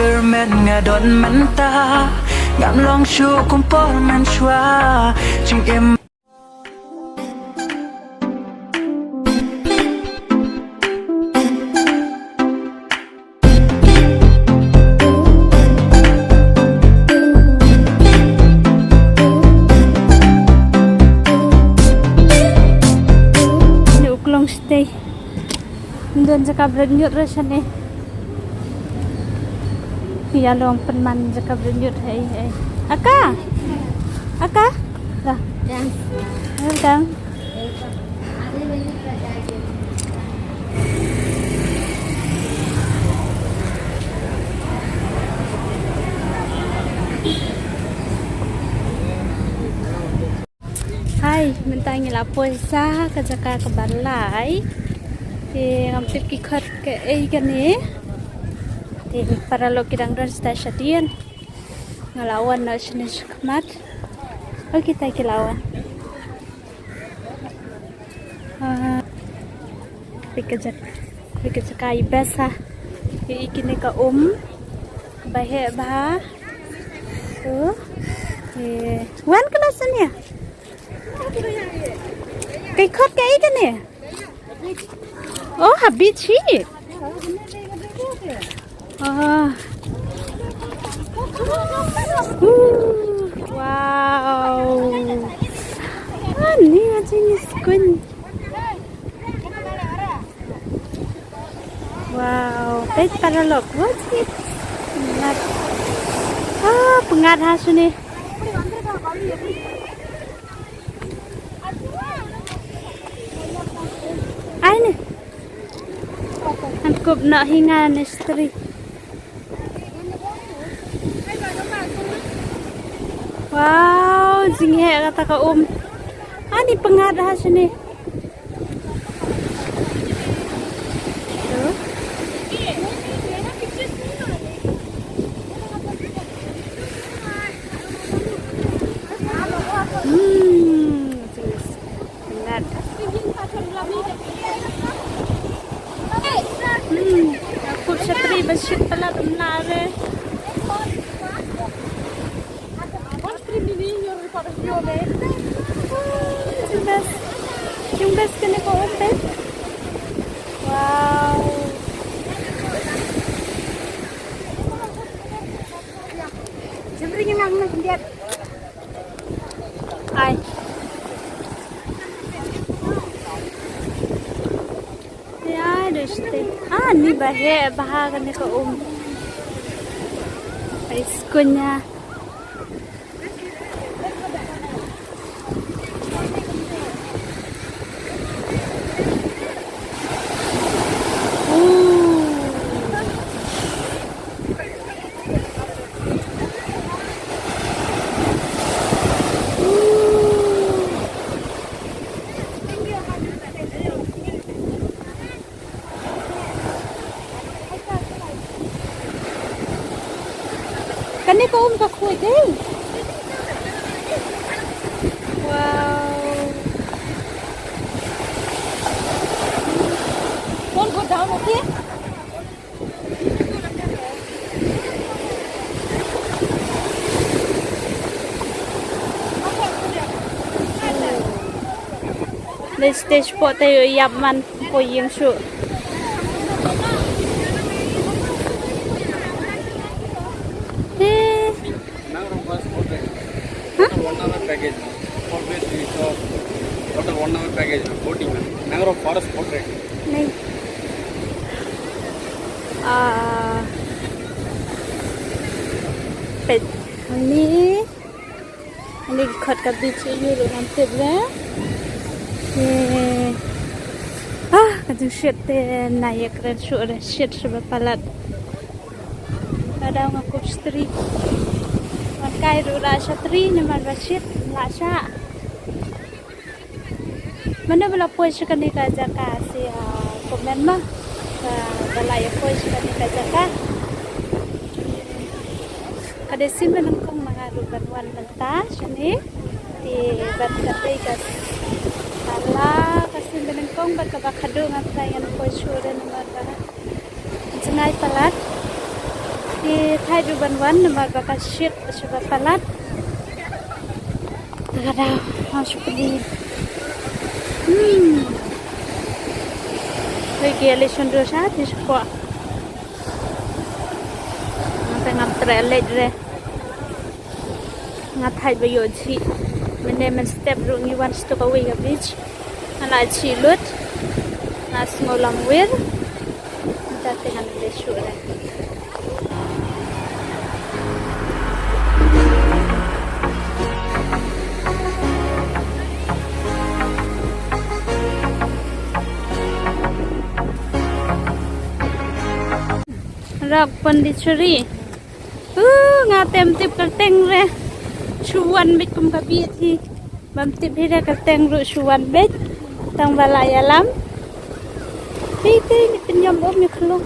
kermen ngadon menta ngam long chu kumpor man chua jing em stay doon sa kabrenyut rasya ni piyalong penman sa kabrenyut hey aka dah welcome hai minta ngila puasa ke jaka ke balai ngampit kikot ke kan ni paralok kidang ran stasiun ngelawan na sini kemat kita kilawan pikir kai besa ikini ka bahe bah tu wan kelasan ya cây khót cái nè habis chi wow ni aja ni skun wow pet paralok wajib pengat hasil ni Ini angkup nak hingan istri. Wow, jinghe kata ka Ani pengadah sini. Aku setri besit pala benar eh. Jumbas kena kau open. Wow. Jemri nang nang dia. Ai. Ni bahag ni ka Iskunya. Kani ko ka kuy day. Wow. Don't go down, okay? Di stage po tayo yaman po yung shoe. Package, always we saw total 1 hour package, boating, Nagaro forest portrait. नहीं pet ini khot ka beach ini ro nam te bre kadu shit te naik ren sure shit sebe palat ada ngakop street kai ro la shatri ne man ba shit la sha mana bela pois kan ka jaka si komen mah balai pois kan ka jaka kada simben kong mangaru banwan menta sini di bat katai kas ala kasimben kong bat ka khadu ngatai an pois sure ne mar ba jengai palat di thay du ban nama bakal shit sebab palat kadang harus pergi lagi election dosa di sekolah tengah terelak re ngatai bayoji menemen step rungi wan stop away ke beach ala chilut nas ngolang wir kita tengah lesu re rak PONDICHERRY ngatem tip kerteng re suwan bit kum kapi thi bam tip hira kerteng ru suwan bit tang balai alam ti ni penyam om ni khlo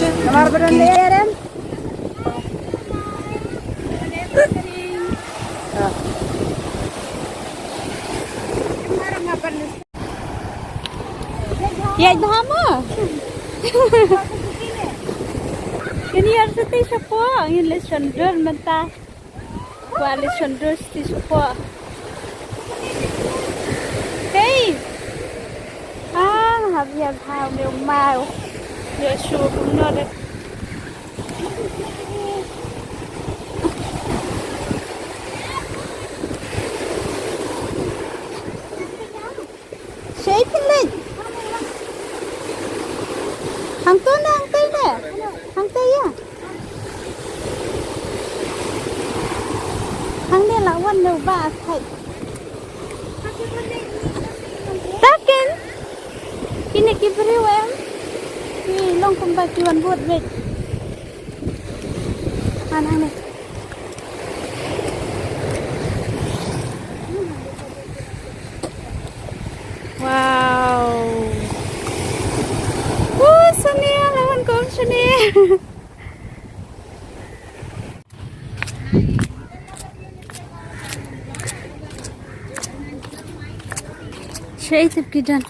Kamar berendam. Ya dhama. Ini harus ti siapa? Ini lesondor mentah. Wah lesondor ti siapa? Hey. Habis hao meu mau. Ya show benar. Shape lên. Hàng tây nè. Hàng tây à. Hàng này là one đầu ba thầy. Takin. Ini kibri em. Ni long pembagian buat bed. Mana ni? Wow. Seni lawan kau seni. Syait kidan.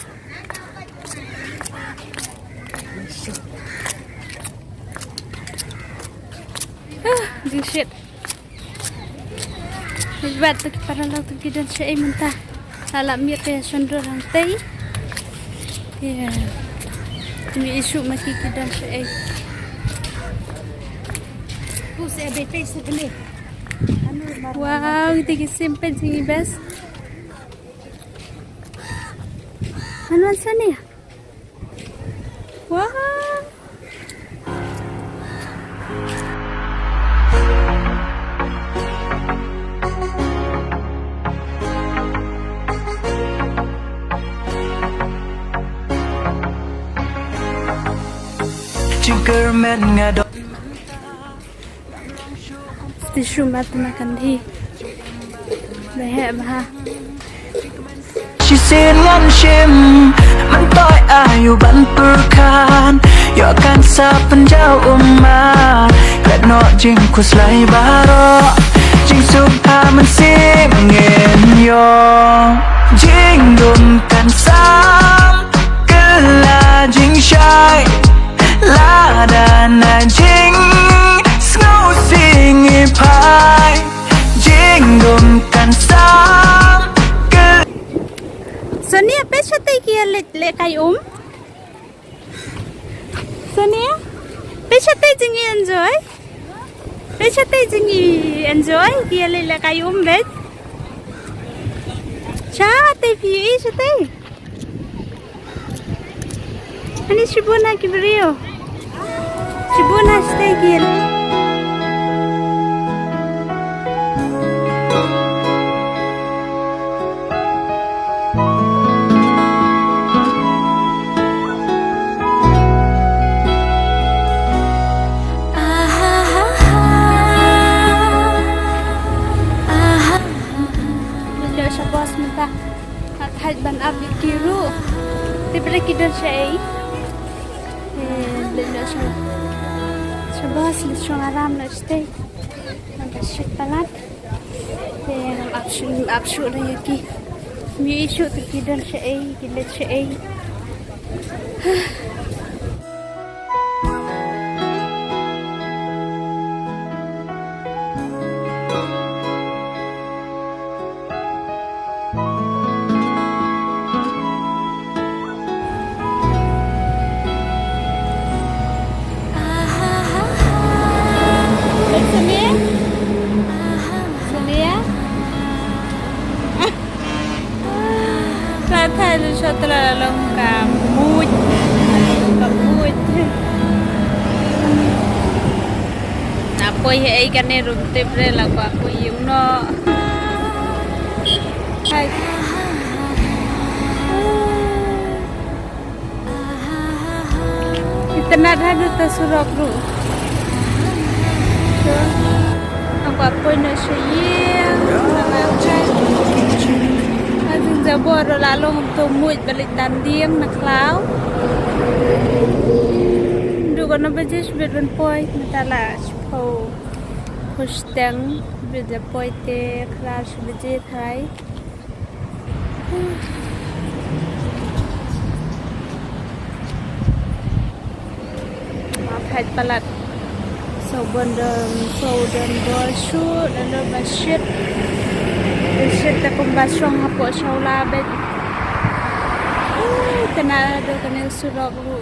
Shit. Hebat tu PARALOK tu kidan syai mentah. Alam mir kaya sondor hang tei. Ya. Ini isu maki kidan syai. Puse BP sekali. Wow, itu simple sini best. Anu sana. Wow. Tisu mati makan di beheb ha Chỉ xin ngăn chim Mình tôi ayu ban perkan Yo kan sa penjau umat Kat no jing kus lai baro Jing subha mình sim ngin yo Jing dum kan sam Kela jing shai La dana jing Snow sing pai Jing dum kan sam Sonia pesate kia le kai Sonia pesate jingi enjoy pesate jingi enjoy kia le kai bet cha te pi sate ani shibuna ki brio shibuna stay kia thay ban abikiru tiba kita say lena sebas lisong aram na stay nagashit palat absu na yaki mi isu tikidan say kilit say setelah lengkap mut apa ya ikan ni rumtip re lagu aku yung no hai kita nak ada tersurak ru apa nak sayang Jabor lalu untuk muid balik tanding nak lau. Dulu kan apa je sebelum poi mentala sepau hosteng beda poi te kelas beje thai. Makai palat sobondem bolsu dan masjid. Kita kumbasong hapo saulabet. Kanado kanil surok ru.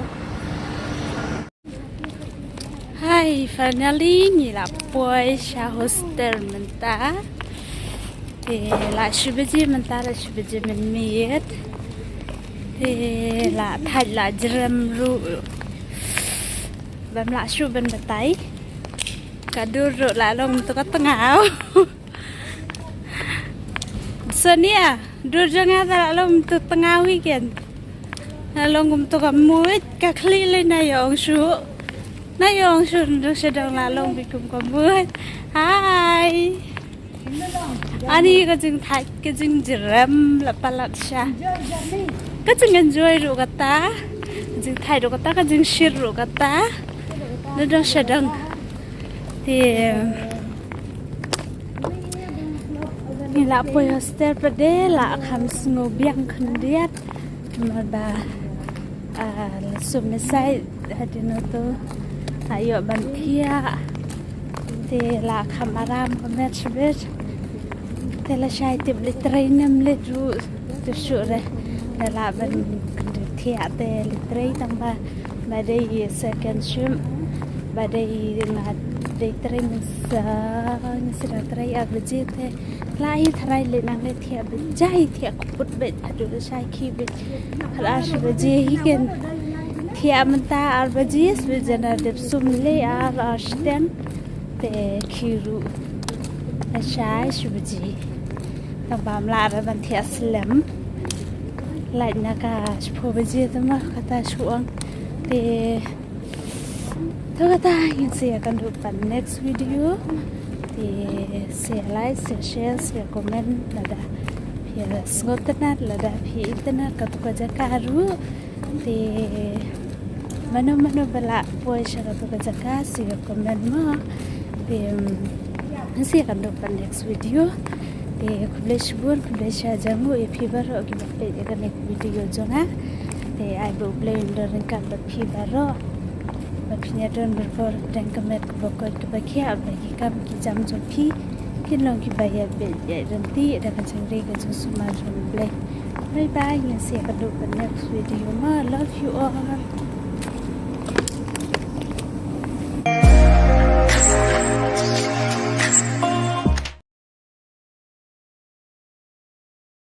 Hai, finally nila poi sa hostel menta. La shubeji menta la shubeji menmiet. La thai la jram ru. Bam la shu ben batai. Kadur ru la long tu ka tengau. Sonia, dur jangan tak lom tu tengah weekend. Lom tu kamu kakli le nayong su dur sedang lalong bikum kamu. Hai. Ani kajing thai kajing jeram lapalat sya. Kajing enjoy ru kata, kajing thai ru kata kajing shir ru kata. Dur sedang la poi hostel pade la kham sngo biang khandiat mada sumesai hadino to ayo banthia te la khamaram komet sbet te la shai te blitrainem le ru te shure la ban thia te litrai tamba bade second shim bade na de train sa nisra trai abjete lai thrai le nang le thia be jai thia put be adu sai khi be arash be je higen thia manta ar be jis be jana de sum le ar ashten te khiru sai shubji tabam la ra ban thia slam lai na ka shpo be je tama kata shuang te Thakata ingin saya akan lupa next video di share like, share, comment lada pihak ngotenat lada pihak internet katu kerja karu di mana bela poin katu kerja kasih comment mah di saya akan lupa next video di kubelis jamu baru kita pilih next video jona di ibu blender ringkat baru Bapaknya don berkor dan kemet kebokor kebakia bagi kami kijam jopi kinlong kibaya bejai nanti ada kencang ke semua jom black. Bye bye, yang saya kedua next video. Ma love you all.